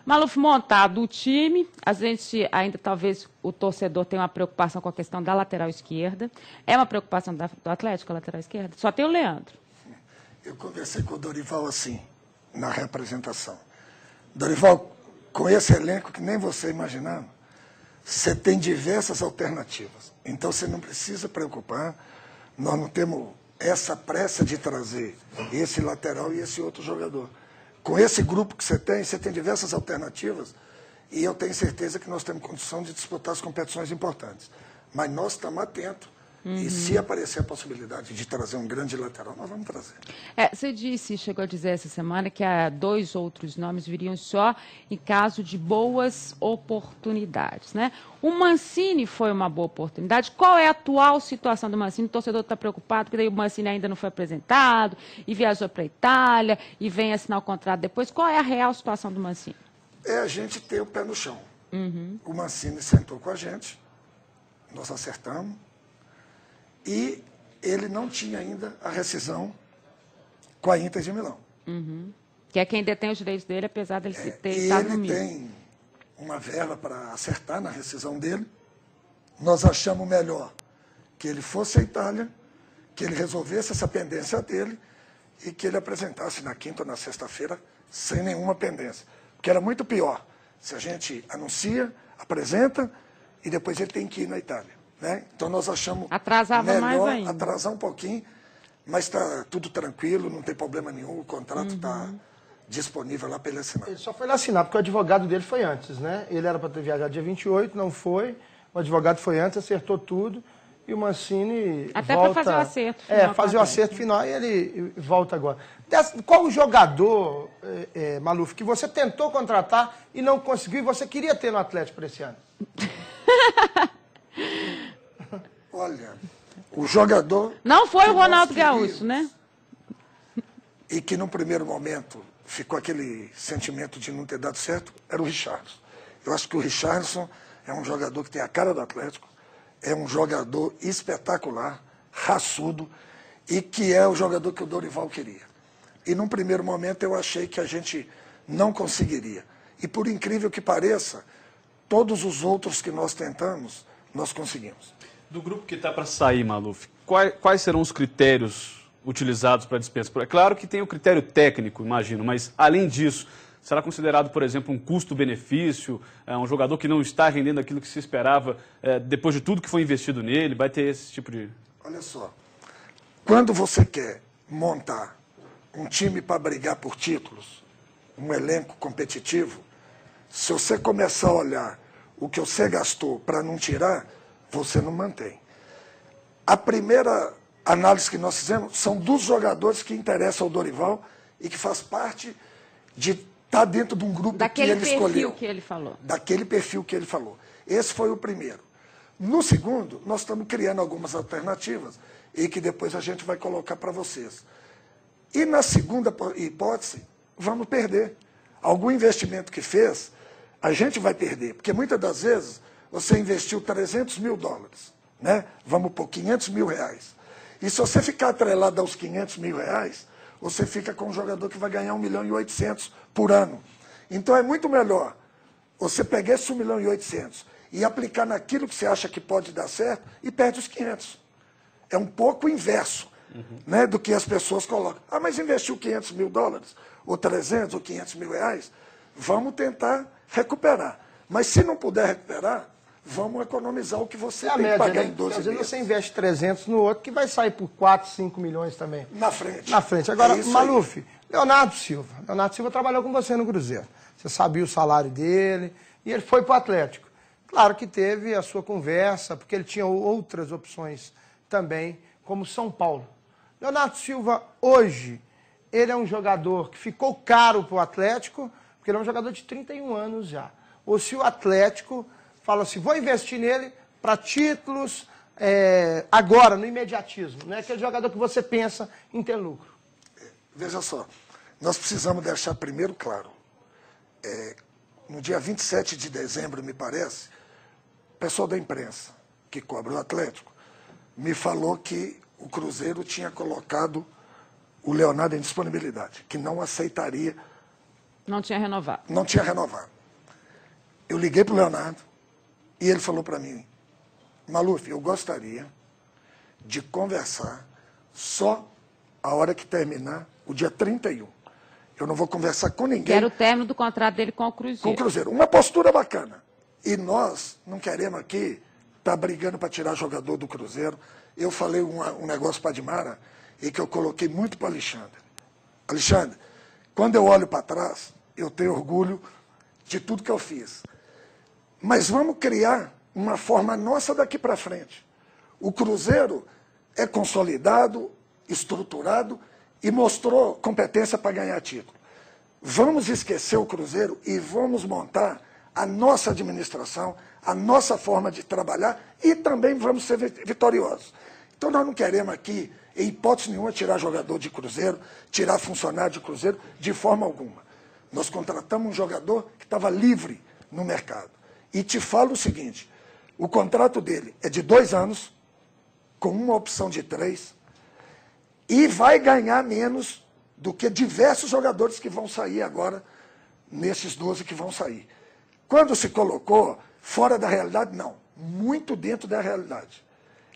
Maluf, montado o time, a gente ainda talvez o torcedor tenha uma preocupação com a questão da lateral esquerda. É uma preocupação do Atlético a lateral esquerda? Só tem o Leandro. Eu conversei com o Dorival assim, na representação. Dorival, com esse elenco que nem você imaginava, você tem diversas alternativas. Então você não precisa preocupar, nós não temos essa pressa de trazer esse lateral e esse outro jogador. Com esse grupo que você tem diversas alternativas e eu tenho certeza que nós temos condição de disputar as competições importantes. Mas nós estamos atentos. E se aparecer a possibilidade de trazer um grande lateral, nós vamos trazer. Você chegou a dizer essa semana que 2 outros nomes viriam só em caso de boas oportunidades, né? O Mancini foi uma boa oportunidade. Qual é a atual situação do Mancini? O torcedor está preocupado, porque daí o Mancini ainda não foi apresentado, e viajou para a Itália, e vem assinar o contrato depois. Qual é a real situação do Mancini? É a gente ter o pé no chão. O Mancini sentou com a gente, nós acertamos, e ele não tinha ainda a rescisão com a Inter de Milão. Que é quem detém os direitos dele, apesar dele ter estado no Milan. Ele tem uma verba para acertar na rescisão dele. Nós achamos melhor que ele fosse à Itália, que ele resolvesse essa pendência dele e que ele apresentasse na quinta ou na sexta-feira sem nenhuma pendência. Porque era muito pior se a gente anuncia, apresenta e depois ele tem que ir na Itália. Né? Então nós achamos Atrasava melhor mais ainda. atrasar um pouquinho, mas está tudo tranquilo, não tem problema nenhum, o contrato está disponível lá para ele assinar. Ele só foi lá assinar, porque o advogado dele foi antes, né? Ele era para ter viajado dia 28, não foi, o advogado foi antes, acertou tudo, e o Mancini até volta... para fazer o acerto final. fazer o acerto final e ele volta agora. Qual o jogador, Maluf, que você tentou contratar e não conseguiu e você queria ter no Atlético para esse ano? Olha, o jogador... Não foi o Ronaldo Gaúcho, né? E que, no primeiro momento, ficou aquele sentimento de não ter dado certo, era o Richarlison. Eu acho que o Richarlison é um jogador que tem a cara do Atlético, é um jogador espetacular, raçudo, e que é o jogador que o Dorival queria. E, num primeiro momento, eu achei que a gente não conseguiria. E, por incrível que pareça, todos os outros que nós tentamos, nós conseguimos. Do grupo que está para sair, Maluf, quais serão os critérios utilizados para a dispensa? É claro que tem o critério técnico, imagino, mas além disso, será considerado, por exemplo, um custo-benefício, um jogador que não está rendendo aquilo que se esperava depois de tudo que foi investido nele? Vai ter esse tipo de... Olha só, quando você quer montar um time para brigar por títulos, um elenco competitivo, se você começar a olhar o que você gastou para não tirar, você não mantém. A primeira análise que nós fizemos são dos jogadores que interessam ao Dorival e que faz parte de estar dentro de um grupo que ele escolheu. Daquele perfil que ele falou. Daquele perfil que ele falou. Esse foi o primeiro. No segundo, nós estamos criando algumas alternativas e que depois a gente vai colocar para vocês. E na segunda hipótese, vamos perder. Algum investimento que fez, a gente vai perder. Porque muitas das vezes você investiu 300 mil dólares, né? Vamos por 500 mil reais. E se você ficar atrelado aos 500 mil reais, você fica com um jogador que vai ganhar 1.800.000 por ano. Então é muito melhor você pegar esse 1.800.000 e aplicar naquilo que você acha que pode dar certo e perde os 500. É um pouco o inverso, né, do que as pessoas colocam. Ah, mas investiu 500 mil dólares, ou 300, ou 500 mil reais, vamos tentar recuperar. Mas se não puder recuperar, vamos economizar o que você tem que pagar em 12 meses. Às vezes você investe 300 no outro, que vai sair por 4, 5 milhões também. Na frente. Na frente. Agora, Maluf, Leonardo Silva. Leonardo Silva trabalhou com você no Cruzeiro. Você sabia o salário dele e ele foi para o Atlético. Claro que teve a sua conversa, porque ele tinha outras opções também, como São Paulo. Leonardo Silva, hoje, ele é um jogador que ficou caro para o Atlético, porque ele é um jogador de 31 anos já. Ou se o Atlético fala assim, vou investir nele para títulos agora, no imediatismo. Não é aquele jogador que você pensa em ter lucro. Veja só, nós precisamos deixar primeiro claro. No dia 27 de dezembro, me parece, o pessoal da imprensa que cobre o Atlético me falou que o Cruzeiro tinha colocado o Leonardo em disponibilidade, que não aceitaria Não tinha renovado. Não tinha renovado. Eu liguei para o Leonardo e ele falou para mim, Maluf, eu gostaria de conversar só a hora que terminar o dia 31. Eu não vou conversar com ninguém. Que era o término do contrato dele com o Cruzeiro. Com o Cruzeiro. Uma postura bacana. E nós não queremos aqui estar brigando para tirar jogador do Cruzeiro. Eu falei um negócio para a Admara e que eu coloquei muito para o Alexandre. Alexandre, quando eu olho para trás, eu tenho orgulho de tudo que eu fiz. Mas vamos criar uma forma nossa daqui para frente. O Cruzeiro é consolidado, estruturado e mostrou competência para ganhar título. Vamos esquecer o Cruzeiro e vamos montar a nossa administração, a nossa forma de trabalhar e também vamos ser vitoriosos. Então nós não queremos aqui, em hipótese nenhuma, tirar jogador de Cruzeiro, tirar funcionário de Cruzeiro, de forma alguma. Nós contratamos um jogador que estava livre no mercado. E te falo o seguinte, o contrato dele é de 2 anos, com uma opção de 3, e vai ganhar menos do que diversos jogadores que vão sair agora, nesses 12 que vão sair. Quando se colocou fora da realidade, não. Muito dentro da realidade.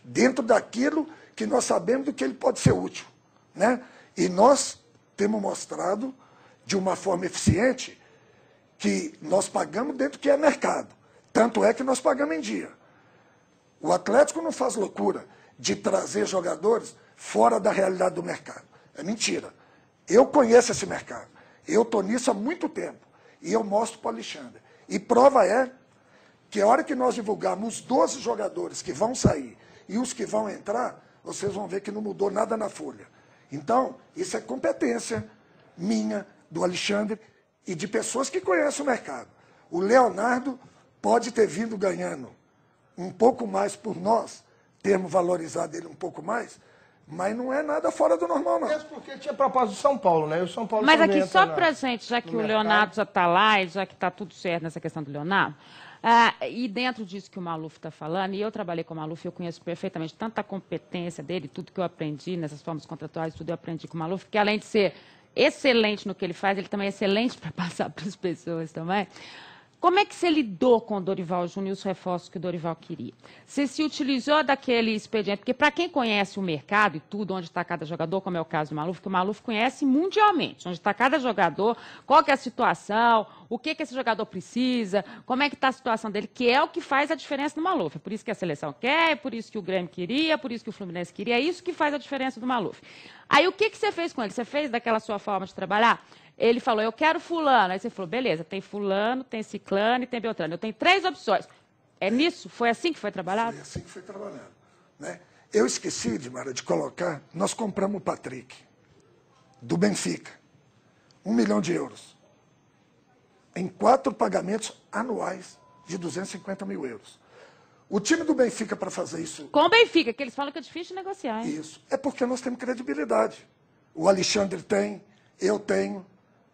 Dentro daquilo que nós sabemos do que ele pode ser útil. Né? E nós temos mostrado, de uma forma eficiente, que nós pagamos dentro do que é mercado. Tanto é que nós pagamos em dia. O Atlético não faz loucura de trazer jogadores fora da realidade do mercado. É mentira. Eu conheço esse mercado. Eu estou nisso há muito tempo. E eu mostro para o Alexandre. E prova é que a hora que nós divulgarmos os 12 jogadores que vão sair e os que vão entrar, vocês vão ver que não mudou nada na folha. Então, isso é competência minha, do Alexandre e de pessoas que conhecem o mercado. O Leonardo pode ter vindo ganhando um pouco mais por nós, termos valorizado ele um pouco mais, mas não é nada fora do normal, não. Mesmo porque tinha proposta do São Paulo, né? E o São Paulo Mas também aqui, só entra pra gente, já que o mercado. Leonardo já está lá e já que está tudo certo nessa questão do Leonardo, e dentro disso que o Maluf está falando, e eu trabalhei com o Maluf, eu conheço perfeitamente tanta competência dele, tudo que eu aprendi nessas formas contratuais, tudo eu aprendi com o Maluf, que além de ser excelente no que ele faz, ele também é excelente para passar para as pessoas também. Como é que você lidou com o Dorival Júnior e os reforços que o Dorival queria? Você se utilizou daquele expediente? Porque para quem conhece o mercado e tudo, onde está cada jogador, como é o caso do Maluf, que o Maluf conhece mundialmente, onde está cada jogador, qual que é a situação, o que esse jogador precisa, como é que está a situação dele, que é o que faz a diferença no Maluf. É por isso que a seleção quer, é por isso que o Grêmio queria, é por isso que o Fluminense queria, é isso que faz a diferença do Maluf. Aí o que você fez com ele? Você fez daquela sua forma de trabalhar? Ele falou, eu quero fulano. Aí você falou, beleza, tem fulano, tem ciclano e tem beltrano. Eu tenho 3 opções. É nisso? Foi assim que foi trabalhado? Foi assim que foi trabalhado. Né? Eu esqueci, Edmara, de colocar, nós compramos o Patrick, do Benfica, 1 milhão de euros, em 4 pagamentos anuais de 250 mil euros. O time do Benfica, para fazer isso... Com o Benfica, que eles falam que é difícil de negociar, hein? Isso. É porque nós temos credibilidade. O Alexandre tem, eu tenho,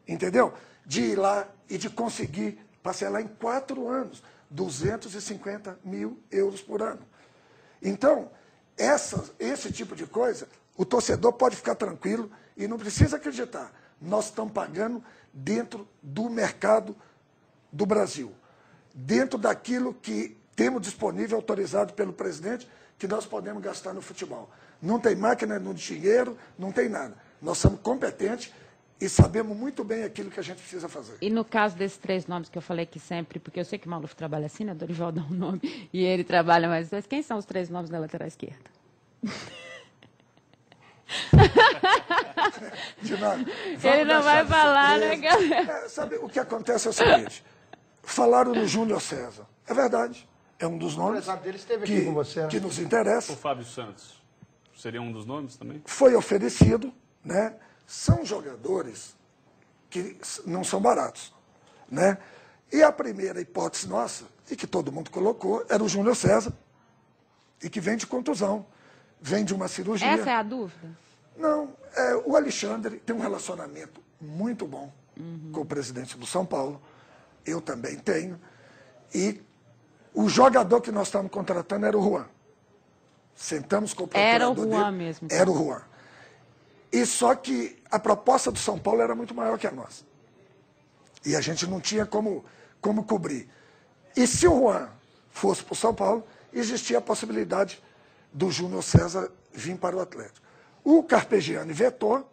entendeu? De ir lá e de conseguir parcelar em 4 anos 250 mil euros por ano. Então, esse tipo de coisa, o torcedor pode ficar tranquilo e não precisa acreditar. Nós estamos pagando dentro do mercado do Brasil, dentro daquilo que temos disponível, autorizado pelo presidente, que nós podemos gastar no futebol. Não tem máquina, não tem dinheiro, não tem nada. Nós somos competentes e sabemos muito bem aquilo que a gente precisa fazer. E no caso desses 3 nomes que eu falei que sempre, porque eu sei que o Maluf trabalha assim, né? Dorival dá um nome e ele trabalha mais 2. Quem são os 3 nomes da lateral esquerda? Ele não vai falar, né, galera? Sabe, o que acontece é o seguinte, falaram no Júnior César. É verdade, é um dos nomes dele esteve aqui com você, né? que nos interessa. O Fábio Santos seria um dos nomes também? Foi oferecido, né? São jogadores que não são baratos, né? E a primeira hipótese nossa, e que todo mundo colocou, era o Júnior César, e que vem de contusão, vem de uma cirurgia. Essa é a dúvida? Não, o Alexandre tem um relacionamento muito bom com o presidente do São Paulo, eu também tenho, e o jogador que nós estamos contratando era o Juan. Sentamos com o procurador Era o Juan dele, mesmo. Então. Era o Juan. E só que a proposta do São Paulo era muito maior que a nossa. E a gente não tinha como cobrir. E se o Juan fosse para o São Paulo, existia a possibilidade do Júnior César vir para o Atlético. O Carpegiani vetou,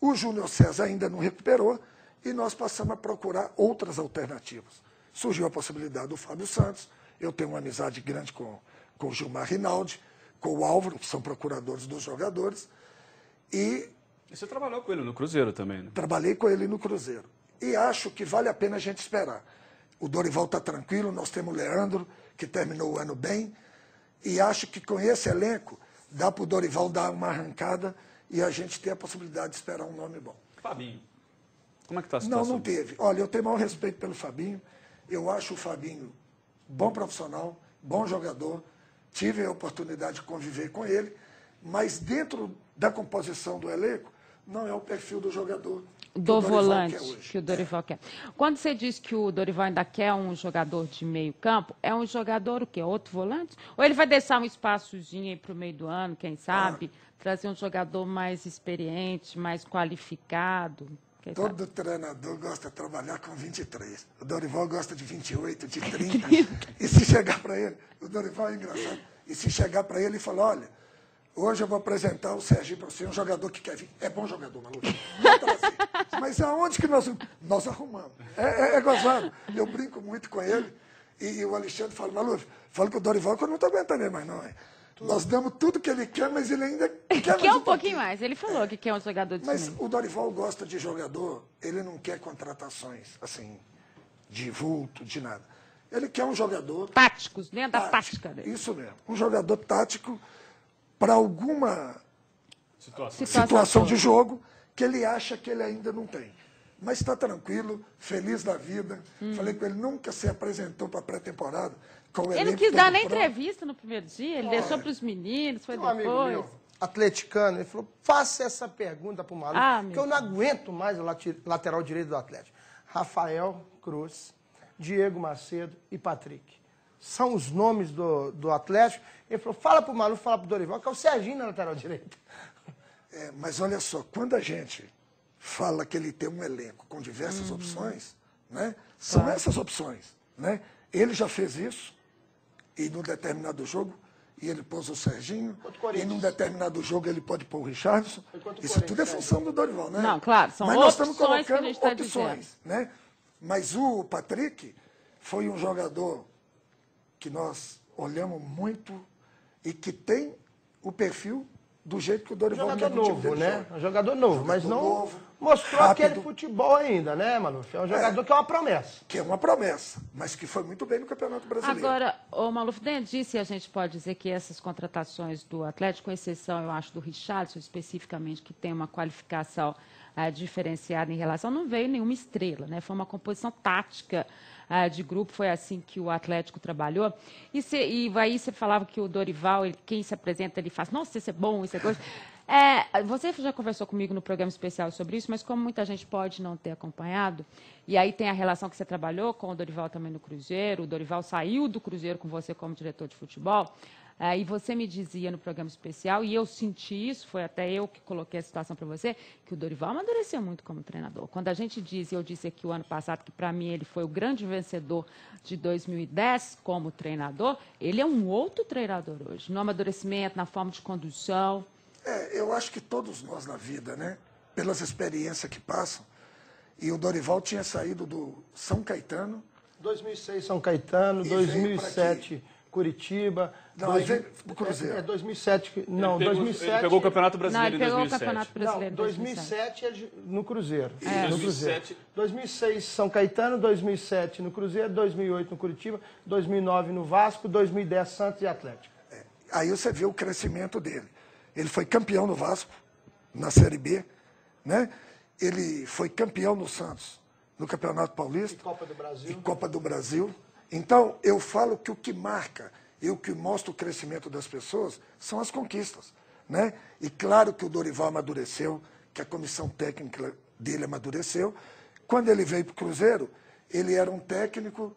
o Júnior César ainda não recuperou, e nós passamos a procurar outras alternativas. Surgiu a possibilidade do Fábio Santos, eu tenho uma amizade grande com o Gilmar Rinaldi, com o Álvaro, que são procuradores dos jogadores, e você trabalhou com ele no Cruzeiro também, né? Trabalhei com ele no Cruzeiro. E acho que vale a pena a gente esperar. O Dorival está tranquilo, nós temos o Leandro, que terminou o ano bem, e acho que com esse elenco dá para o Dorival dar uma arrancada e a gente ter a possibilidade de esperar um nome bom. Fabinho, como é que está a situação? Não teve. Olha, eu tenho maior respeito pelo Fabinho, eu acho o Fabinho bom profissional, bom jogador, tive a oportunidade de conviver com ele, mas dentro da composição do elenco, não é o perfil do jogador do volante que o Dorival quer. Quando você diz que o Dorival ainda quer um jogador de meio campo, é um jogador o quê? Outro volante? Ou ele vai deixar um espaçozinho aí para o meio do ano, quem sabe, trazer um jogador mais experiente, mais qualificado? Todo treinador gosta de trabalhar com 23. O Dorival gosta de 28, de 30. E se chegar para ele, o Dorival é engraçado, e se chegar para ele e falar, olha, hoje eu vou apresentar o Serginho para você, um jogador que quer vir. É bom jogador, maluco. Mas aonde que nós arrumamos? É gozado. Eu brinco muito com ele e o Alexandre fala, Maluf, fala com o Dorival que eu não estou aguentando ele mais não. Nós damos tudo que ele quer, mas ele ainda quer mais um pouquinho mais. Ele falou que quer um jogador de Mas o Dorival gosta de jogador, ele não quer contratações, assim, de vulto, de nada. Ele quer um jogador... Táticos, dentro da tática dele. Isso mesmo. Um jogador tático para alguma situação de jogo que ele acha que ele ainda não tem. Mas está tranquilo, feliz da vida. Falei com ele, nunca se apresentou para a pré-temporada. Ele não quis dar nem entrevista no primeiro dia, ele deixou para os meninos, foi depois. Amigo meu, atleticano, ele falou, faça essa pergunta para o maluco, que eu não aguento mais o lateral direito do Atlético. Rafael Cruz, Diego Macedo e Patrick. São os nomes do Atlético. Ele falou, fala para o maluco, fala para o Dorival, que é o Serginho na lateral direita. Mas olha só, quando a gente fala que ele tem um elenco com diversas opções, né, são essas opções. Né? Ele já fez isso, e num determinado jogo, e ele pôs o Serginho, e num determinado jogo ele pode pôr o Richarlison. Isso tudo é função do Dorival, né? Não, claro, são opções, nós estamos colocando que a gente está opções, né? Mas o Patrick foi um jogador que nós olhamos muito e que tem o perfil do jeito que o Dorival quer. Jogador novo, né? Um jogador novo, mas não novo, mostrou rápido. Aquele futebol ainda, né, Maluf? É um jogador que é uma promessa. Que é uma promessa, mas que foi muito bem no Campeonato Brasileiro. Agora, o Maluf, dentro disso, a gente pode dizer que essas contratações do Atlético, com exceção, eu acho, do Richarlison especificamente, que tem uma qualificação diferenciada em relação, não veio nenhuma estrela, né? Foi uma composição tática de grupo, foi assim que o Atlético trabalhou. E aí você falava que o Dorival, quem se apresenta, ele faz, nossa, isso é bom, isso é coisa. Você já conversou comigo no programa especial sobre isso, mas como muita gente pode não ter acompanhado, e aí tem a relação que você trabalhou com o Dorival também no Cruzeiro, o Dorival saiu do Cruzeiro com você como diretor de futebol, e você me dizia no programa especial, e eu senti isso, foi até eu que coloquei a situação para você, que o Dorival amadureceu muito como treinador. Quando a gente diz, e eu disse aqui o ano passado, que para mim ele foi o grande vencedor de 2010 como treinador, ele é um outro treinador hoje, no amadurecimento, na forma de condução. Eu acho que todos nós na vida, né, pelas experiências que passam, e o Dorival tinha saído do São Caetano. 2006 São Caetano, 2007 Curitiba. Não, ele veio do Cruzeiro. 2007, não, 2007... Ele pegou o Campeonato Brasileiro em 2007. Não, ele pegou o Campeonato Brasileiro em 2007 no Cruzeiro. No Cruzeiro. 2006 São Caetano, 2007 no Cruzeiro, 2008 no Curitiba, 2009 no Vasco, 2010 Santos e Atlético. Aí você vê o crescimento dele. Ele foi campeão no Vasco, na Série B, né? Ele foi campeão no Santos, no Campeonato Paulista. E Copa do Brasil. Então, eu falo que o que marca e o que mostra o crescimento das pessoas são as conquistas, né? E claro que o Dorival amadureceu, que a comissão técnica dele amadureceu. Quando ele veio para o Cruzeiro, ele era um técnico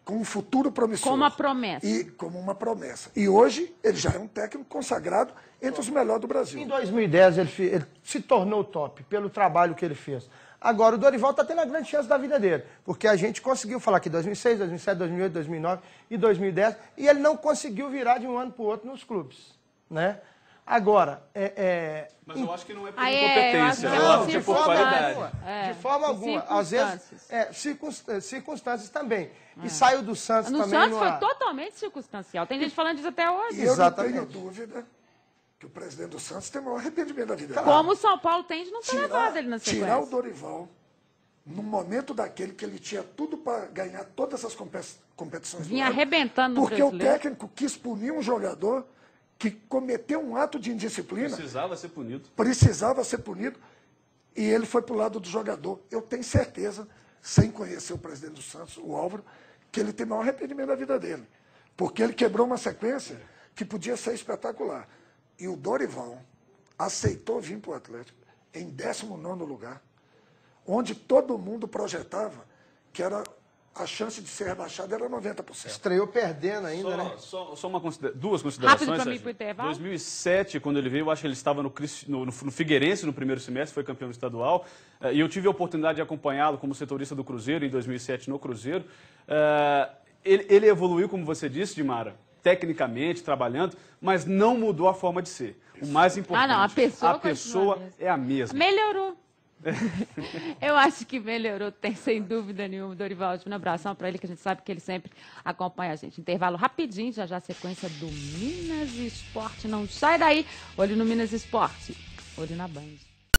com um futuro promissor. Como uma promessa. Como uma promessa. E hoje, ele já é um técnico consagrado entre os melhores do Brasil. Em 2010, ele se tornou top pelo trabalho que ele fez. Agora, o Dorival está tendo a grande chance da vida dele, porque a gente conseguiu falar que 2006, 2007, 2008, 2009 e 2010, e ele não conseguiu virar de um ano para o outro nos clubes, né? Agora, Mas eu acho que não é por Aí incompetência, eu eu acho acho que é de por forma qualidade. alguma. de forma alguma. Às vezes, circunstâncias também. E saiu do Santos No também. Santos foi totalmente circunstancial. Tem gente falando disso até hoje. E eu não Exatamente. tenho dúvida que o presidente do Santos tem o maior arrependimento da vida dele. Como o São Paulo tem de não ter levado ele na sequência. Tirar o Dorival no momento daquele que ele tinha tudo para ganhar todas as competições. Vinha do ano, arrebentando no porque o brasileiro. técnico quis punir um jogador que cometeu um ato de indisciplina. Precisava ser punido. Precisava ser punido. E ele foi para o lado do jogador. Eu tenho certeza, sem conhecer o presidente do Santos, o Álvaro, que ele tem o maior arrependimento da vida dele. Porque ele quebrou uma sequência que podia ser espetacular. E o Dorival aceitou vir para o Atlético em 19º lugar, onde todo mundo projetava que era a chance de ser rebaixado era 90%. Estreou perdendo ainda, né? Só duas considerações. Rápido pra mim, Sérgio. pro intervalo. 2007, quando ele veio, eu acho que ele estava no Figueirense no primeiro semestre, foi campeão estadual. E eu tive a oportunidade de acompanhá-lo como setorista do Cruzeiro em 2007 no Cruzeiro. Ele evoluiu, como você disse, Dimara, tecnicamente, trabalhando, mas não mudou a forma de ser. O mais importante, não, a pessoa pessoa é a mesma. Melhorou. Eu acho que melhorou, sem dúvida nenhuma. Dorival, um abração para ele, que a gente sabe que ele sempre acompanha a gente. Intervalo rapidinho, já a sequência do Minas Esporte. Não sai daí. Olho no Minas Esporte. Olho na Band.